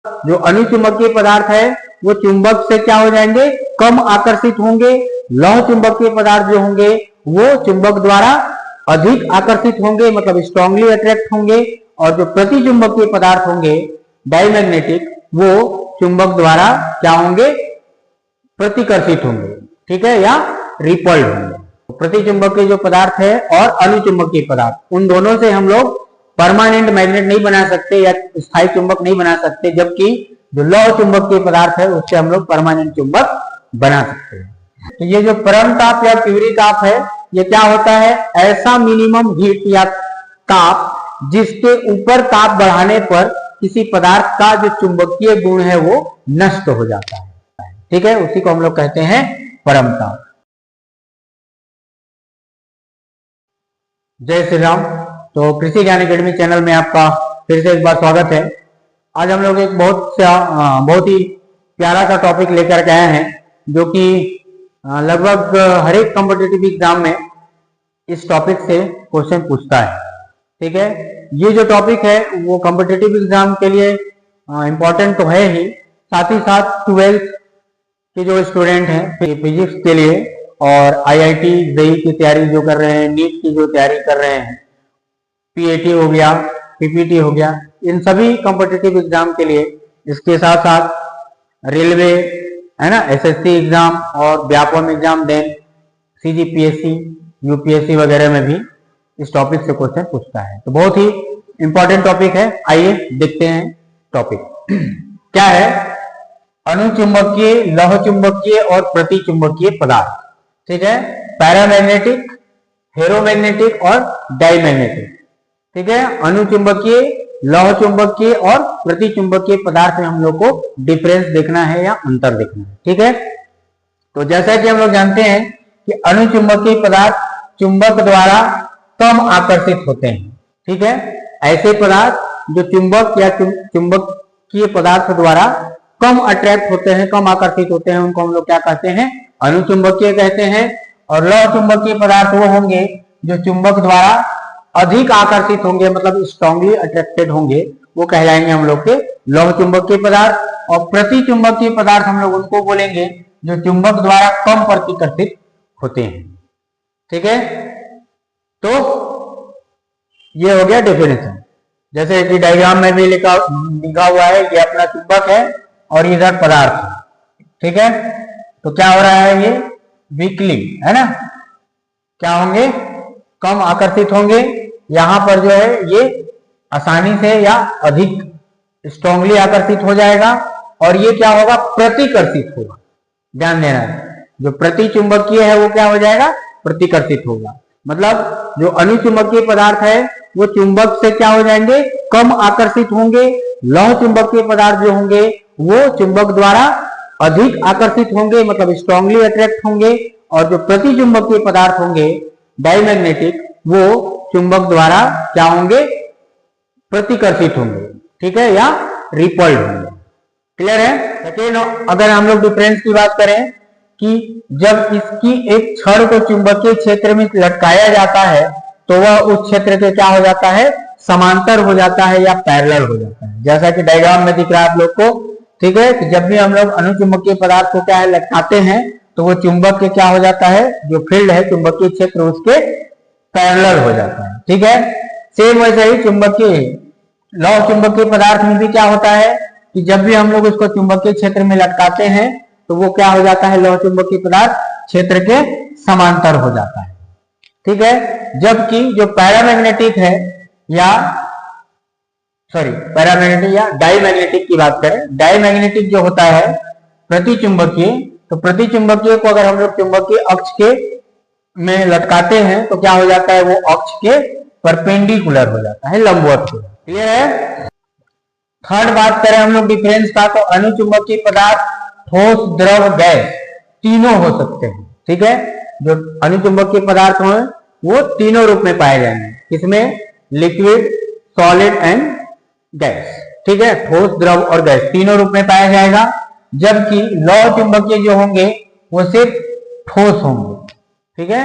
जो अनुचुंबकीय पदार्थ है वो चुंबक से क्या हो जाएंगे, कम आकर्षित होंगे। लौह चुंबकीय पदार्थ जो होंगे वो चुंबक द्वारा अधिक आकर्षित होंगे, मतलब स्ट्रांगली अट्रैक्ट होंगे। और जो प्रतिचुंबकीय पदार्थ होंगे डायमैग्नेटिक, वो चुंबक द्वारा क्या होंगे, प्रतिकर्षित होंगे, ठीक है, या रिपल्ड होंगे। प्रतिचुंबकीय जो पदार्थ है और अनुचुंबकीय पदार्थ, उन दोनों से हम लोग परमानेंट मैग्नेट नहीं बना सकते या स्थायी चुंबक नहीं बना सकते, जबकि जो लौह चुंबकीय पदार्थ है उससे हम लोग परमानेंट चुंबक बना सकते हैं। तो ये जो परम ताप या क्यूरी ताप है, ये क्या होता है, ऐसा मिनिमम हीट या ताप जिसके ऊपर ताप बढ़ाने पर किसी पदार्थ का जो चुंबकीय गुण है वो नष्ट हो जाता है, ठीक है, उसी को हम लोग कहते हैं परम ताप। जय श्री राम। तो कृषि ज्ञान अकेडमी चैनल में आपका फिर से एक बार स्वागत है। आज हम लोग एक बहुत ही प्यारा सा टॉपिक लेकर के आए हैं, जो कि लगभग हर एक कॉम्पिटिटिव एग्जाम में इस टॉपिक से क्वेश्चन पूछता है, ठीक है। ये जो टॉपिक है वो कॉम्पिटिटिव एग्जाम के लिए इम्पोर्टेंट तो है ही, साथ ही साथ 12th के जो स्टूडेंट हैं फिजिक्स के लिए और IIT जेईई की तैयारी जो कर रहे हैं, नीट की जो तैयारी कर रहे हैं, PAT हो गया, PPT हो गया, इन सभी कॉम्पिटिटिव एग्जाम के लिए, इसके साथ साथ रेलवे है ना, SSC एग्जाम और Vyapam exam, then CGPSC, UPSC वगैरह में भी इस टॉपिक से क्वेश्चन पूछता है। तो बहुत ही इंपॉर्टेंट टॉपिक है। आइए देखते हैं टॉपिक क्या है। अनुचुंबकीय, लौह चुंबकीय और प्रतिचुंबकीय पदार्थ, ठीक है, पैरामैग्नेटिक, फेरोमैग्नेटिक और डायमैग्नेटिक, ठीक है। अनुचुंबकीय, लौह चुंबकीय और प्रतिचुंबकीय पदार्थ में हम लोग को डिफरेंस देखना है या अंतर देखना है, ठीक है। तो जैसा कि हम लोग जानते हैं कि अनुचुंबकीय पदार्थ चुंबक द्वारा कम आकर्षित होते हैं, ठीक है। ऐसे पदार्थ जो चुंबक या चुंबकीय पदार्थ द्वारा कम अट्रैक्ट होते हैं, कम आकर्षित होते हैं, उनको हम लोग क्या कहते हैं, अनुचुंबकीय कहते हैं। और लौह चुंबकीय पदार्थ वो होंगे जो चुंबक द्वारा अधिक आकर्षित होंगे, मतलब स्ट्रांगली अट्रैक्टेड होंगे, वो कहलाएंगे हम लोग के लौह चुंबकीय पदार्थ। और प्रतिचुंबकीय पदार्थ हम लोग उनको बोलेंगे जो चुंबक द्वारा कम प्रतिकर्षित होते हैं, ठीक है। तो ये हो गया डेफिनेशन। जैसे कि डायग्राम में भी लिखा हुआ है, ये अपना चुंबक है और इधर पदार्थ, ठीक है। तो क्या हो रहा है, ये वीकली है ना, क्या होंगे, कम आकर्षित होंगे। यहां पर जो है ये आसानी से या अधिक स्ट्रांगली आकर्षित हो जाएगा। और ये क्या होगा, प्रतिकर्षित होगा। ध्यान देना है, जो प्रतिचुंबकीय है वो क्या हो जाएगा, प्रतिकर्षित होगा। मतलब जो अनुचुंबकीय पदार्थ है वो चुंबक से क्या हो जाएंगे, कम आकर्षित होंगे। लौह चुंबकीय पदार्थ जो होंगे वो चुंबक द्वारा अधिक आकर्षित होंगे, मतलब स्ट्रांगली अट्रैक्ट होंगे। और जो प्रतिचुंबकीय पदार्थ होंगे डायमैग्नेटिक, वो चुंबक द्वारा क्या होंगे, प्रतिकर्षित होंगे, ठीक है, या रिपल्ड होंगे। क्लियर है। सेकेंड, अगर हम लोग डिफरेंस की बात करें कि जब इसकी एक छड़ को चुंबकीय क्षेत्र में लटकाया जाता है तो वह उस क्षेत्र के क्या हो जाता है, समांतर हो जाता है या पैरेलल हो जाता है, जैसा कि डायग्राम में दिख रहा है आप लोग को, ठीक है। कि जब भी हम लोग अनुचुंबकीय पदार्थ को क्या है लटकाते हैं तो वो चुंबक के क्या हो जाता है, जो फील्ड है चुंबकीय क्षेत्र उसके पैरेलल हो जाता है, ठीक है। सेम वैसे ही चुंबकीय, लौह चुंबकीय पदार्थ में भी क्या होता है कि जब भी हम लोग उसको चुंबकीय क्षेत्र में लटकाते हैं तो वो क्या हो जाता है, लौह चुंबकीय पदार्थ क्षेत्र के समांतर हो जाता है, ठीक है। जबकि जो पैरामैग्नेटिक है या पैरामैग्नेटिक या डायमैग्नेटिक की बात करें, डायमैग्नेटिक जो होता है प्रतिचुंबकीय, तो प्रतिचुंबकीय को अगर हम लोग चुंबकीय अक्ष के में लटकाते हैं तो क्या हो जाता है, वो अक्ष के परपेंडिकुलर हो जाता है, लंबवत हो जाता है। क्लियर है। थर्ड बात करें हम लोग डिफरेंस का, तो अनुचुंबकीय पदार्थ ठोस, द्रव, गैस तीनों हो सकते हैं, ठीक है। जो अनुचुंबकीय पदार्थ हो वो तीनों रूप में पाए जाएंगे, इसमें लिक्विड, सॉलिड एंड गैस, ठीक है। ठोस, द्रव और गैस तीनों रूप में पाया जाएगा। जबकि लौह चुंबकीय जो होंगे वो सिर्फ ठोस होंगे, ठीक है।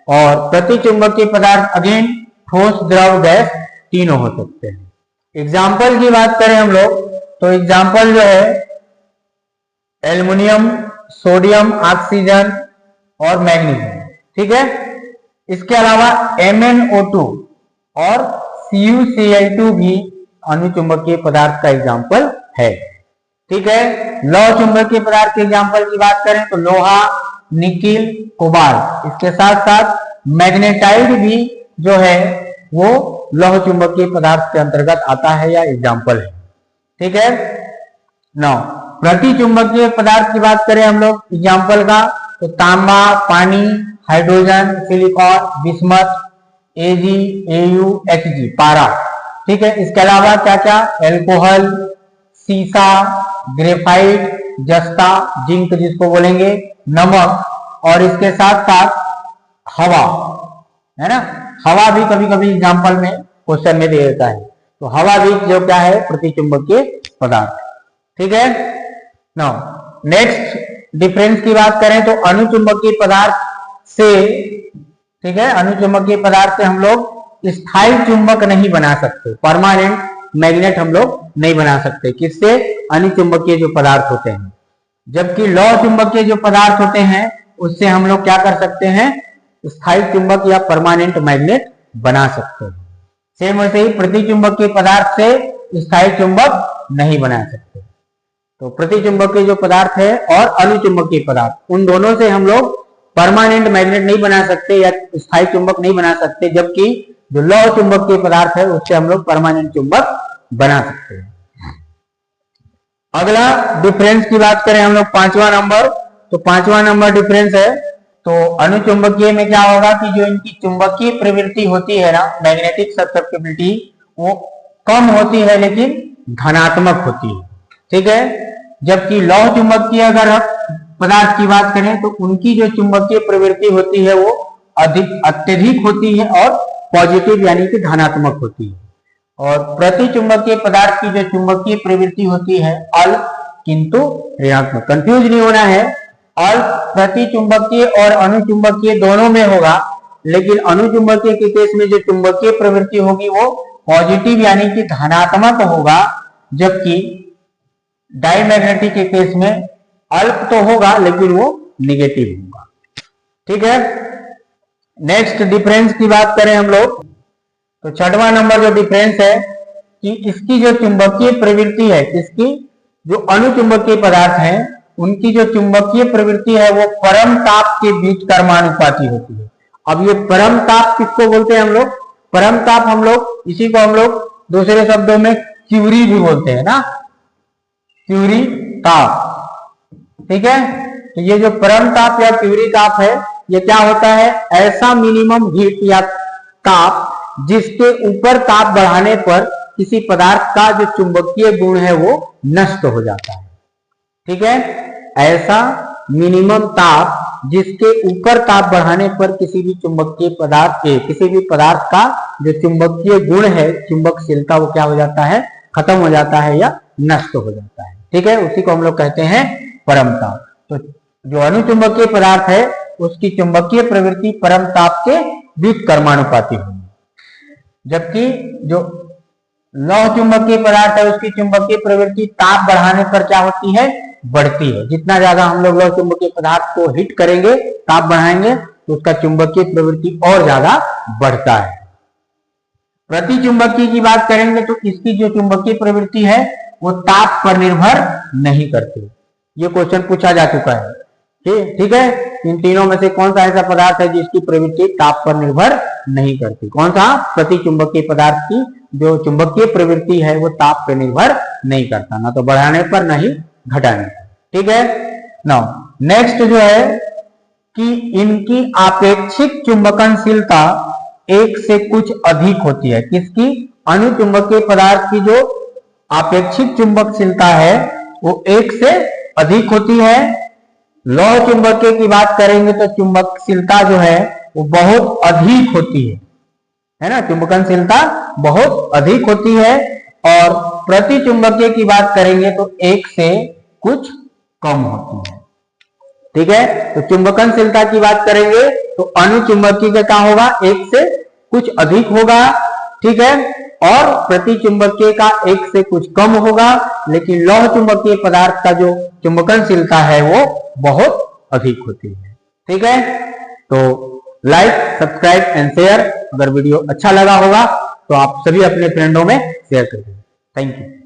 और प्रतिचुंबकीय पदार्थ अगेन ठोस, द्रव, गैस तीनों हो सकते हैं। एग्जाम्पल की बात करें हम लोग तो एग्जाम्पल जो है एल्युमिनियम, सोडियम, ऑक्सीजन और मैग्नीशियम, ठीक है। इसके अलावा MnO2 और CuCl2 भी अनुचुंबकीय पदार्थ का एग्जाम्पल है, ठीक है। लौह चुंबकीय पदार्थ के एग्जाम्पल की बात करें तो लोहा, निकिल, कोबाल्ट, इसके साथ साथ मैग्नेटाइट भी जो है वो लौह चुंबकीय पदार्थ के अंतर्गत आता है या एग्जाम्पल है, ठीक है। नौ प्रति चुंबकीय पदार्थ की बात करें हम लोग एग्जाम्पल का तो तांबा, पानी, hydrogen, silicon, bismuth, Ag, Au, Hg, पारा, ठीक है। इसके अलावा क्या क्या, एल्कोहल, सीसा, ग्रेफाइट, जस्ता, जिंक जिसको बोलेंगे, नमक, और इसके साथ साथ हवा, है ना। हवा भी कभी कभी एग्जाम्पल में क्वेश्चन में दे देता है, तो हवा भी जो क्या है प्रतिचुंबकीय पदार्थ, ठीक है। नाउ नेक्स्ट डिफरेंस की बात करें तो अनुचुंबकीय पदार्थ से, ठीक है, अनुचुंबकीय पदार्थ से हम लोग स्थायी चुंबक नहीं बना सकते, परमानेंट मैग्नेट हम लोग नहीं बना सकते, किससे, अनुचुंबकीय जो पदार्थ होते हैं। जबकि लौह चुंबकीय जो पदार्थ होते हैं उससे हम लोग क्या कर सकते हैं, स्थायी चुंबक या परमानेंट मैग्नेट बना सकते हैं। सेम वैसे ही प्रतिचुंबकीय पदार्थ से स्थायी चुंबक नहीं बना सकते। तो प्रतिचुंबकीय जो पदार्थ है और अनुचुंबकीय पदार्थ, उन दोनों से हम लोग परमानेंट मैग्नेट नहीं बना सकते या स्थायी चुंबक नहीं बना सकते, जबकि जो लौह चुंबकीय पदार्थ है उससे हम लोग परमानेंट चुंबक बना सकते हैं। अगला डिफरेंस की बात करें हम लोग पांचवा नंबर, तो पांचवा नंबर डिफरेंस है तो अनुचुंबकीय में क्या होगा कि जो इनकी चुंबकीय प्रवृत्ति होती है ना, मैग्नेटिक ससेप्टिबिलिटी, वो कम होती है लेकिन धनात्मक होती है, ठीक है। जबकि लौह चुंबकीय अगर पदार्थ की बात करें तो उनकी जो चुंबकीय प्रवृत्ति होती है वो अत्यधिक होती है और पॉजिटिव यानी कि धनात्मक होती है। और प्रतिचुंबकीय पदार्थ की जो चुंबकीय प्रवृत्ति होती है अल्प किंतु ऋणात्मक। कंफ्यूज नहीं होना है, अल्प प्रतिचुंबकीय और अनुचुंबकीय दोनों में होगा, लेकिन अनुचुंबकीय के केस में जो चुंबकीय प्रवृत्ति होगी वो पॉजिटिव यानी कि धनात्मक होगा, जबकि डायमैग्नेटिक के केस में अल्प तो होगा लेकिन वो निगेटिव होगा, ठीक है। नेक्स्ट डिफरेंस की बात करें हम लोग तो छठवां नंबर जो डिफरेंस है कि इसकी जो चुंबकीय प्रवृत्ति है, इसकी जो अनुचुंबकीय पदार्थ हैं उनकी जो चुंबकीय प्रवृत्ति है वो परम ताप के बीच कर्मानुपाती होती है। अब ये परम ताप किसको बोलते हैं हम लोग, परम ताप हम लोग इसी को हम लोग दूसरे शब्दों में क्यूरी भी बोलते हैं ना, क्यूरी ताप, ठीक है। तो ये जो परम ताप या क्यूरी ताप है ये क्या होता है, ऐसा मिनिमम हीट या ताप जिसके ऊपर ताप बढ़ाने पर किसी पदार्थ का जो चुंबकीय गुण है वो नष्ट हो जाता है, ठीक है। ऐसा मिनिमम ताप जिसके ऊपर ताप बढ़ाने पर किसी भी चुंबकीय पदार्थ के, किसी भी पदार्थ का जो चुंबकीय गुण है, चुंबकशीलता, वो क्या हो जाता है, खत्म हो जाता है या नष्ट हो जाता है, ठीक है। उसी को हम लोग कहते हैं परम ताप। तो जो अनुचुंबकीय पदार्थ है उसकी चुंबकीय प्रवृत्ति परम ताप के बीच कर्मानुपाती होगी, जबकि जो लौह चुंबकीय पदार्थ है उसकी चुंबकीय प्रवृत्ति ताप बढ़ाने पर क्या होती है, बढ़ती है। जितना ज्यादा हम लोग लौह चुंबकीय पदार्थ को हिट करेंगे, ताप बढ़ाएंगे, तो उसका चुंबकीय प्रवृत्ति और ज्यादा बढ़ता है। प्रतिचुंबकीय की बात करेंगे तो इसकी जो चुंबकीय प्रवृत्ति है वो ताप पर निर्भर नहीं करती। ये क्वेश्चन पूछा जा चुका है, ठीक है। इन तीनों में से कौन सा ऐसा पदार्थ है जिसकी प्रवृत्ति ताप पर निर्भर नहीं करती, कौन सा, प्रतिचुंबकीय पदार्थ की जो चुंबकीय प्रवृत्ति है वो ताप पर निर्भर नहीं करता, ना तो बढ़ाने पर ना ही घटाने पर, ठीक है। नाउ नेक्स्ट जो है कि इनकी आपेक्षिक चुंबकनशीलता एक से कुछ अधिक होती है। किसकी, अनुचुंबकीय पदार्थ की जो आपेक्षिक चुंबकशीलता है वो एक से अधिक होती है। लौह चुंबकीय की बात करेंगे तो चुंबकशीलता जो है वो बहुत अधिक होती है ना, चुंबकनशीलता बहुत अधिक होती है। और प्रतिचुंबकीय की बात करेंगे तो एक से कुछ कम होती है, ठीक है। तो चुंबकनशीलता की बात करेंगे तो अनुचुंबकीय का क्या होगा, एक से कुछ अधिक होगा, ठीक है। और प्रति चुंबकीय का 1 से कुछ कम होगा, लेकिन लौह चुंबकीय पदार्थ का जो चुंबकनशीलता है वो बहुत अधिक होती है। ठीक है, तो लाइक, सब्सक्राइब एंड शेयर। अगर वीडियो अच्छा लगा होगा तो आप सभी अपने फ्रेंडों में शेयर कर दें। Thank you.